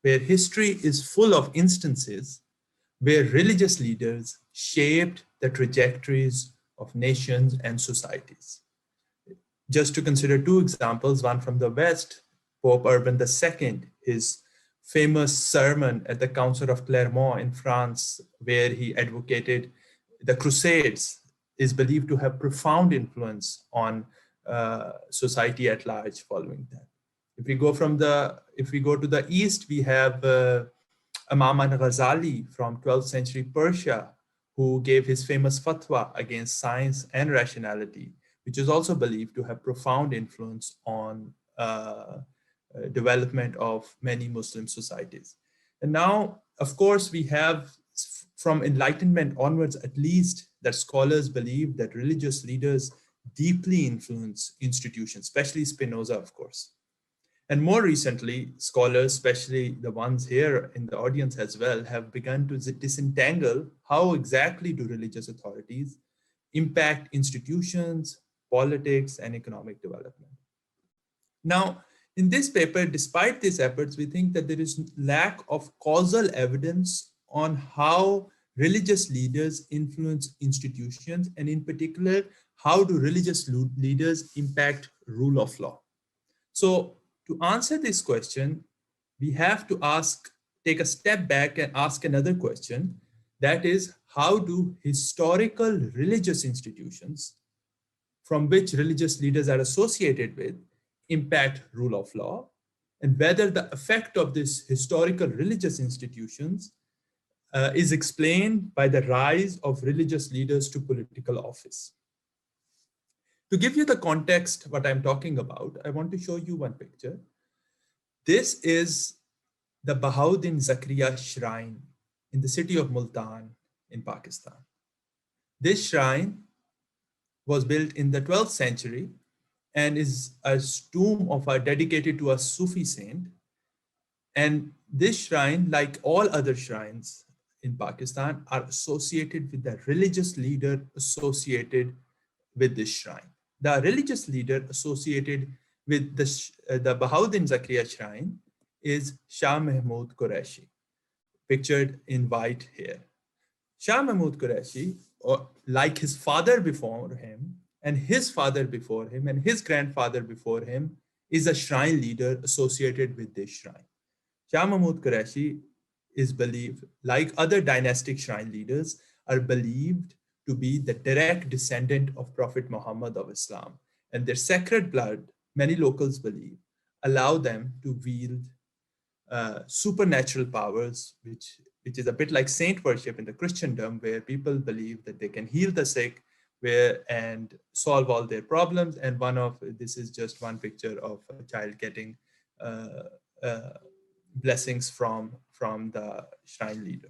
where history is full of instances where religious leaders shaped the trajectories of nations and societies. Just to consider two examples, one from the West, Pope Urban II, his famous sermon at the Council of Clermont in France, where he advocated the Crusades, is believed to have profound influence on society at large following that. If we go to the East, we have Imam al-Ghazali from 12th century Persia, who gave his famous fatwa against science and rationality, which is also believed to have profound influence on development of many Muslim societies. And now, of course, we have from Enlightenment onwards, at least, that scholars believe that religious leaders deeply influence institutions, especially Spinoza, of course. And more recently, scholars, especially the ones here in the audience as well, have begun to disentangle how exactly do religious authorities impact institutions, politics, and economic development. Now, in this paper, despite these efforts, we think that there is lack of causal evidence on how religious leaders influence institutions, and in particular, how do religious leaders impact rule of law. So to answer this question, we have to take a step back and ask another question. That is, how do historical religious institutions from which religious leaders are associated with impact rule of law, and whether the effect of these historical religious institutions is explained by the rise of religious leaders to political office. To give you the context what I'm talking about, I want to show you one picture. This is the Bahauddin Zakaria shrine in the city of Multan in Pakistan. This shrine was built in the 12th century and is a tomb dedicated to a Sufi saint. And this shrine, like all other shrines in Pakistan, are associated with the religious leader associated with this shrine. The religious leader associated with the Bahauddin Zakaria shrine is Shah Mahmud Qureshi, pictured in white here. Shah Mahmud Qureshi, like his father before him, and his father before him, and his grandfather before him, is a shrine leader associated with this shrine. Shah Mahmud Qureshi is believed, like other dynastic shrine leaders, are believed to be the direct descendant of Prophet Muhammad of Islam. And their sacred blood, many locals believe, allow them to wield supernatural powers, which is a bit like saint worship in the Christendom, where people believe that they can heal the sick and solve all their problems. And this is just one picture of a child getting blessings from the shrine leader.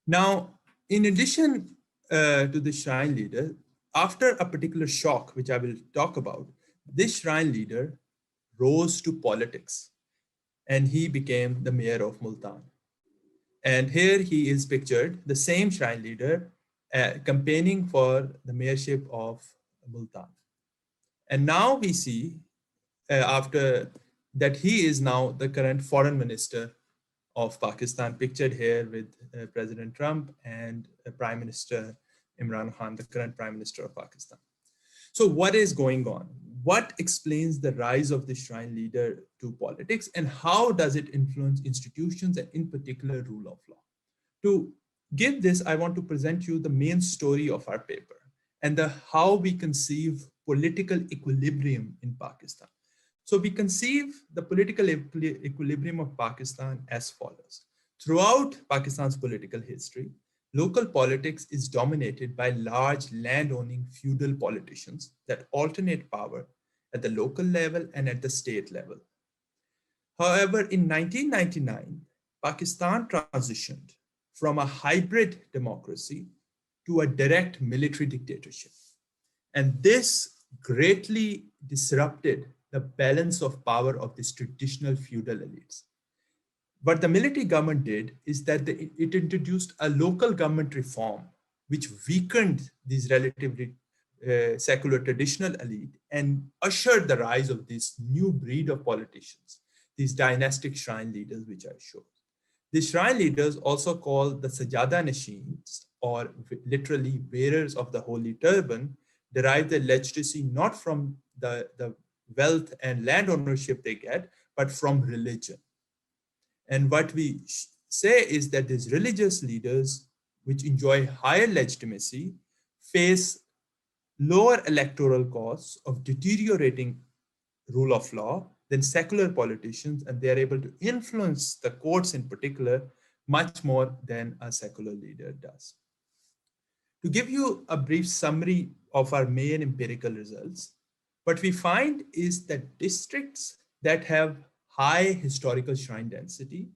Now, in addition to the shrine leader, after a particular shock, which I will talk about, this shrine leader rose to politics and he became the mayor of Multan. And here he is pictured, the same shrine leader, campaigning for the mayorship of Multan. And now we see, after that, he is now the current foreign minister of Pakistan, pictured here with President Trump and Prime Minister Imran Khan, the current Prime Minister of Pakistan. So what is going on? What explains the rise of the shrine leader to politics, and how does it influence institutions and in particular rule of law? To give this, I want to present you the main story of our paper and how we conceive political equilibrium in Pakistan. So we conceive the political equilibrium of Pakistan as follows. Throughout Pakistan's political history, local politics is dominated by large land-owning feudal politicians that alternate power at the local level and at the state level. However, in 1999, Pakistan transitioned from a hybrid democracy to a direct military dictatorship. And this greatly disrupted the balance of power of these traditional feudal elites. What the military government did is that it introduced a local government reform, which weakened these relatively secular traditional elite and ushered the rise of this new breed of politicians, these dynastic shrine leaders, which I showed. The shrine leaders, also called the Sajada Nashins, or literally bearers of the holy turban, derive their legitimacy not from the wealth and land ownership they get, but from religion. And what we say is that these religious leaders, which enjoy higher legitimacy, face lower electoral costs of deteriorating rule of law than secular politicians, and they are able to influence the courts in particular much more than a secular leader does. To give you a brief summary of our main empirical results, what we find is that districts that have high historical shrine density,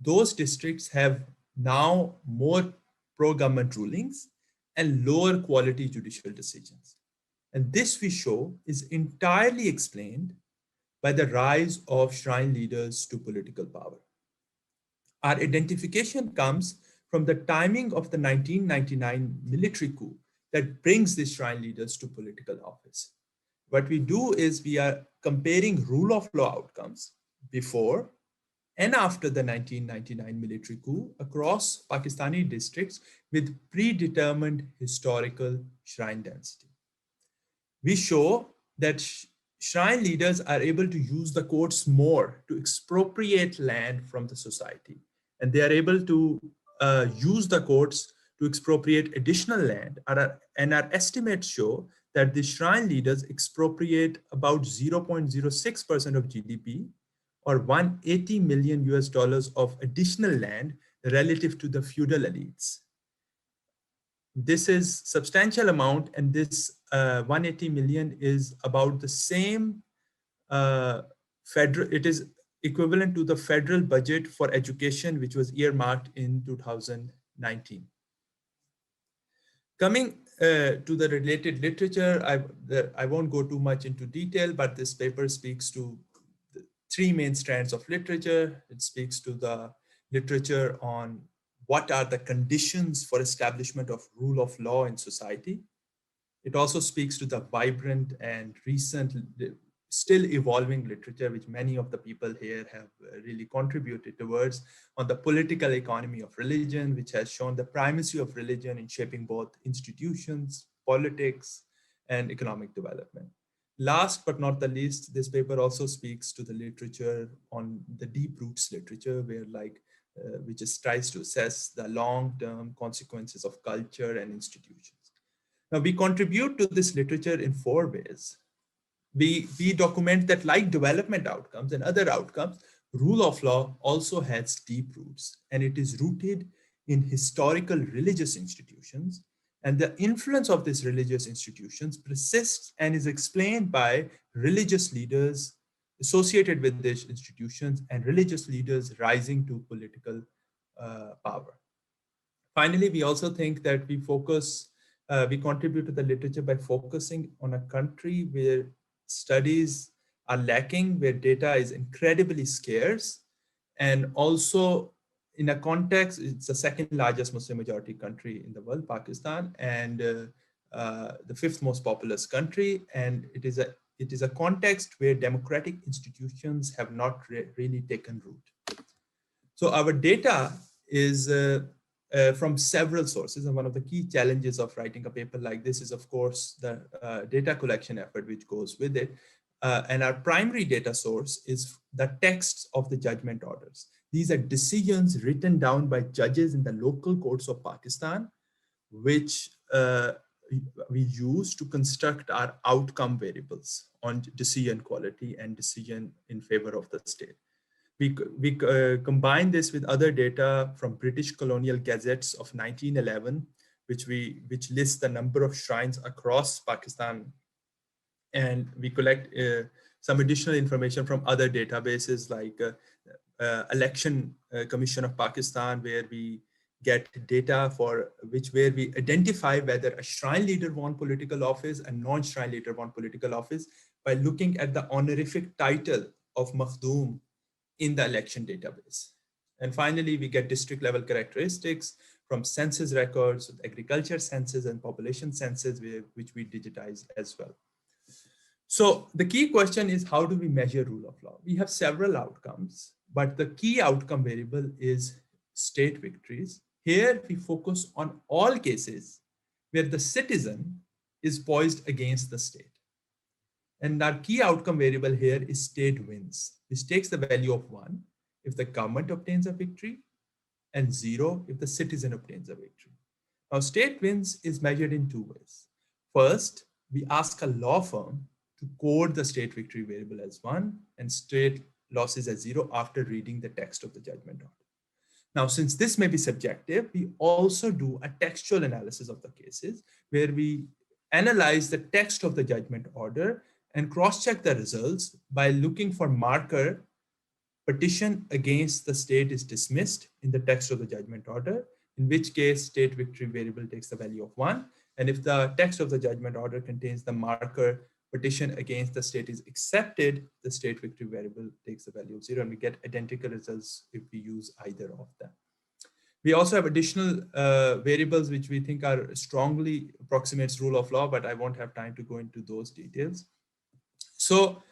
those districts have now more pro-government rulings and lower quality judicial decisions. And this, we show, is entirely explained by the rise of shrine leaders to political power. Our identification comes from the timing of the 1999 military coup that brings these shrine leaders to political office. What we do is we are comparing rule of law outcomes before and after the 1999 military coup across Pakistani districts with predetermined historical shrine density. We show that shrine leaders are able to use the courts more to expropriate land from the society, and they are able to use the courts to expropriate additional land. And our estimates show that the shrine leaders expropriate about 0.06% of GDP, or 180 million US dollars of additional land relative to the feudal elites. This is substantial amount, and this 180 million is about the same it is equivalent to the federal budget for education, which was earmarked in 2019. Coming to the related literature, I won't go too much into detail, but this paper speaks to the three main strands of literature. It speaks to the literature on what are the conditions for establishment of rule of law in society. It also speaks to the vibrant and recent, still evolving literature, which many of the people here have really contributed towards, on the political economy of religion, which has shown the primacy of religion in shaping both institutions, politics, and economic development. Last but not the least, this paper also speaks to the literature on the deep roots literature, where which tries to assess the long-term consequences of culture and institutions. Now, we contribute to this literature in four ways. We document that, like development outcomes and other outcomes, rule of law also has deep roots, and it is rooted in historical religious institutions. And the influence of these religious institutions persists and is explained by religious leaders associated with these institutions and religious leaders rising to political power. Finally, we also think that we contribute to the literature by focusing on a country where studies are lacking, where data is incredibly scarce, and also in a context, it's the second largest Muslim majority country in the world, Pakistan, and the fifth most populous country. And it is a context where democratic institutions have not really taken root. So our data is from several sources, and one of the key challenges of writing a paper like this is, of course, the data collection effort which goes with it. And our primary data source is the texts of the judgment orders. These are decisions written down by judges in the local courts of Pakistan, which we use to construct our outcome variables on decision quality and decision in favor of the state. We combine this with other data from British colonial gazettes of 1911, which lists the number of shrines across Pakistan, and we collect some additional information from other databases like Election Commission of Pakistan, where we get data where we identify whether a shrine leader won political office and non-shrine leader won political office by looking at the honorific title of Makhdum in the election database. And finally, we get district level characteristics from census records, agriculture census and population census, which we digitize as well. So the key question is, how do we measure rule of law? We have several outcomes, but the key outcome variable is state victories. Here we focus on all cases where the citizen is poised against the state. And our key outcome variable here is state wins, which takes the value of 1 if the government obtains a victory and 0 if the citizen obtains a victory. Now, state wins is measured in 2 ways. First, we ask a law firm to code the state victory variable as 1 and state losses as 0 after reading the text of the judgment order. Now, since this may be subjective, we also do a textual analysis of the cases where we analyze the text of the judgment order and cross-check the results by looking for marker petition against the state is dismissed in the text of the judgment order, in which case state victory variable takes the value of 1. And if the text of the judgment order contains the marker petition against the state is accepted, the state victory variable takes the value of 0, and we get identical results if we use either of them. We also have additional variables which we think are strongly approximates rule of law, but I won't have time to go into those details. So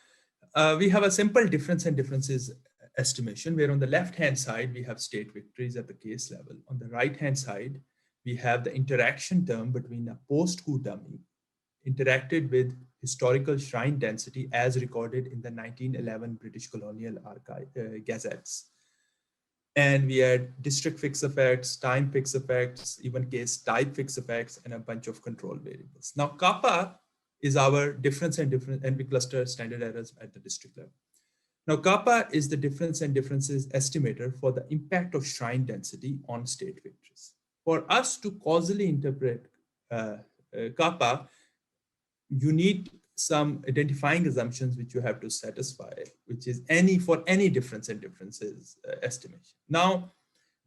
we have a simple difference and differences estimation, where on the left-hand side, we have state victories at the case level. On the right-hand side, we have the interaction term between a post-coup dummy interacted with historical shrine density as recorded in the 1911 British Colonial Archive gazettes. And we had district fixed effects, time fixed effects, even case type fixed effects, and a bunch of control variables. Now, kappa is our difference and NP cluster standard errors at the district level. Now, kappa is the difference and differences estimator for the impact of shrine density on state victories. For us to causally interpret kappa, you need some identifying assumptions which you have to satisfy, which is for any difference and differences estimation. Now,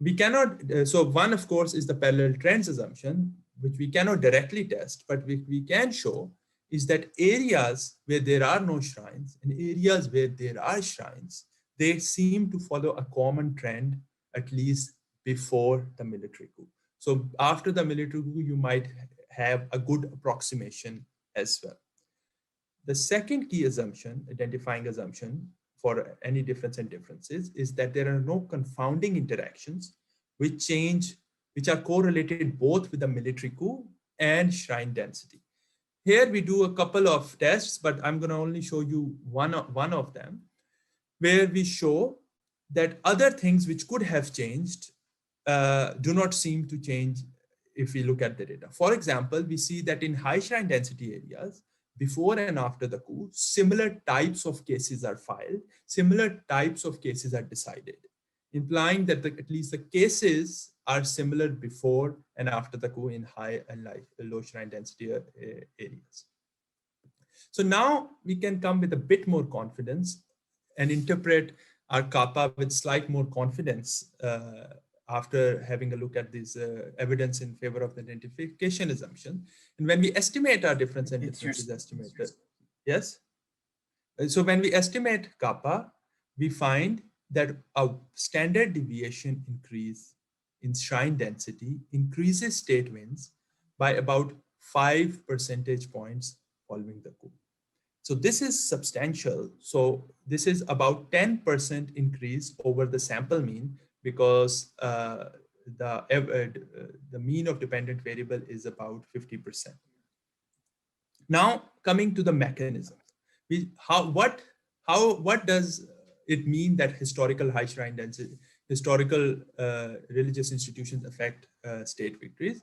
we cannot, so one of course is the parallel trends assumption, which we cannot directly test, but we can show is that areas where there are no shrines and areas where there are shrines, they seem to follow a common trend, at least before the military coup. So after the military coup, you might have a good approximation as well. The second key assumption, identifying assumption for any difference and differences, is that there are no confounding interactions which are correlated both with the military coup and shrine density. Here we do a couple of tests, but I'm going to only show you one of them, where we show that other things which could have changed do not seem to change if we look at the data. For example, we see that in high shrine density areas, before and after the coup, similar types of cases are filed, similar types of cases are decided, implying that at least the cases are similar before and after the coup in high and low shrine density areas. So now we can come with a bit more confidence and interpret our kappa with slight more confidence after having a look at this evidence in favor of the identification assumption. And when we estimate our difference and differences estimated, yes? So when we estimate kappa, we find that a standard deviation increase in shrine density increases state wins by about 5 percentage points following the coup. So this is substantial. So this is about 10% increase over the sample mean, because the mean of dependent variable is about 50%. Now coming to the mechanism, what does it mean that historical high shrine density, historical religious institutions affect state victories?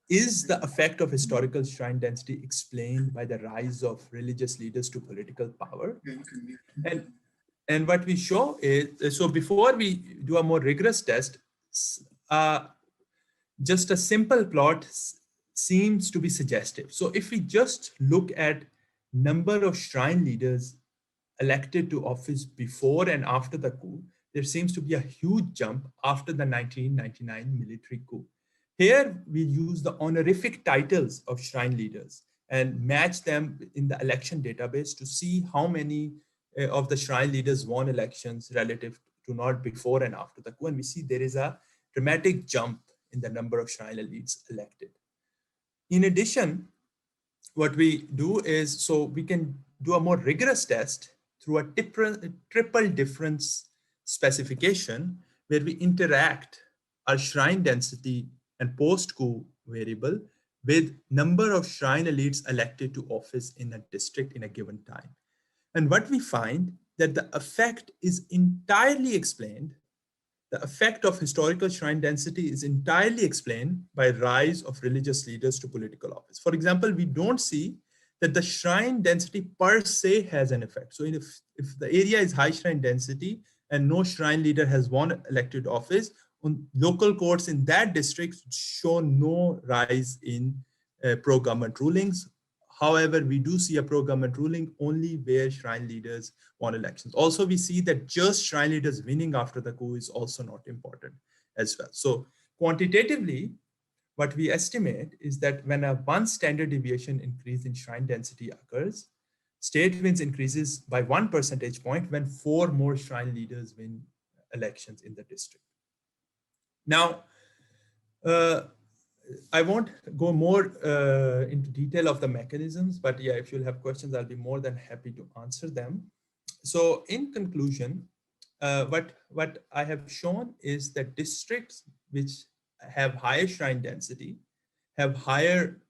Is the effect of historical shrine density explained by the rise of religious leaders to political power? And what we show is, so before we do a more rigorous test, just a simple plot seems to be suggestive. So if we just look at number of shrine leaders elected to office before and after the coup, there seems to be a huge jump after the 1999 military coup. Here we use the honorific titles of shrine leaders and match them in the election database to see how many of the shrine leaders won elections relative to not before and after the coup. And we see there is a dramatic jump in the number of shrine elites elected. In addition, what we do is, so we can do a more rigorous test through a triple difference specification where we interact our shrine density and post-coup variable with number of shrine elites elected to office in a district in a given time. And what we find that the effect is entirely explained, the effect of historical shrine density is entirely explained by rise of religious leaders to political office. For example, we don't see that the shrine density per se has an effect. So if the area is high shrine density and no shrine leader has won elected office, on local courts in that district show no rise in pro-government rulings. However, we do see a pro-government ruling only where shrine leaders won elections. Also, we see that just shrine leaders winning after the coup is also not important as well. So quantitatively, what we estimate is that when a one standard deviation increase in shrine density occurs, state wins increases by 1 percentage point when 4 more shrine leaders win elections in the district. Now, uh, I won't go more into detail of the mechanisms, but yeah, if you'll have questions, I'll be more than happy to answer them. So in conclusion, what I have shown is that districts which have higher shrine density have higher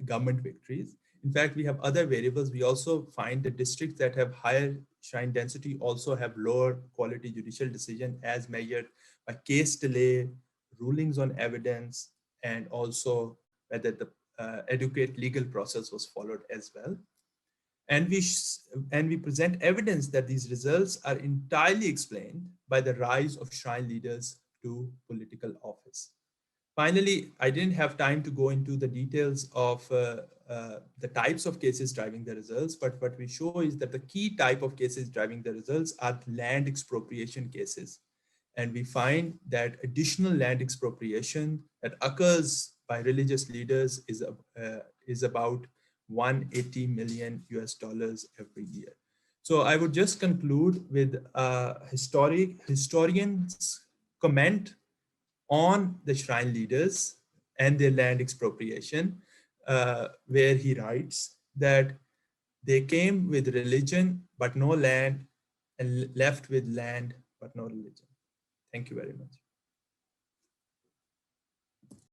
government victories. In fact, we have other variables. We also find that districts that have higher shrine density also have lower quality judicial decision as measured by case delay, rulings on evidence, and also whether the adequate legal process was followed as well. And we present evidence that these results are entirely explained by the rise of shrine leaders to political office. Finally, I didn't have time to go into the details of the types of cases driving the results, but what we show is that the key type of cases driving the results are land expropriation cases. And we find that additional land expropriation that occurs by religious leaders is about 180 million US dollars every year. So I would just conclude with a historian's comment on the shrine leaders and their land expropriation, where he writes that they came with religion but no land and left with land but no religion. Thank you very much.